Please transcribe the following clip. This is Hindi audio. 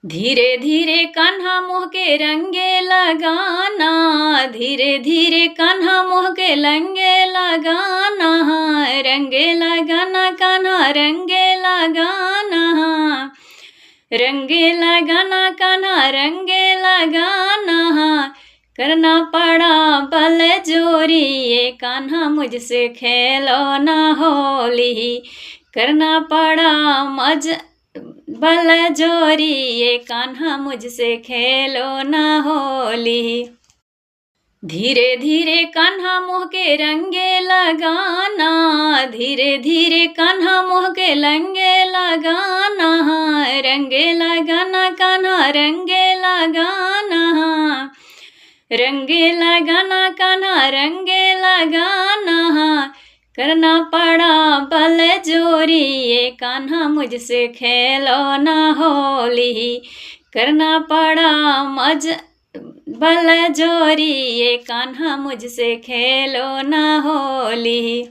धीरे धीरे कान्हा मोह के रंगे लगाना, धीरे धीरे कान्हा मोह के रंगे लगाना, रंगे लगाना कान्हा रंगे लगाना, रंगे लगाना कान्हा रंगे लगाना। करना पड़ा बल जोरी ये कान्हा मुझसे खेलो ना होली, करना पड़ा बल जोरी ये कान्हा मुझसे खेलो ना होली। धीरे धीरे कान्हा मोह के रंगे लगाना, धीरे धीरे कान्हा मोह के रंगे लगाना, रंगे लगाना कान्हा रंगे लगाना, रंगे लगाना कान्हा रंगे लगाना। करना पड़ा बल जोरी ये कान्हा मुझसे खेलो ना होली, करना पड़ा बल जोरी ये कान्हा मुझसे खेलो ना होली।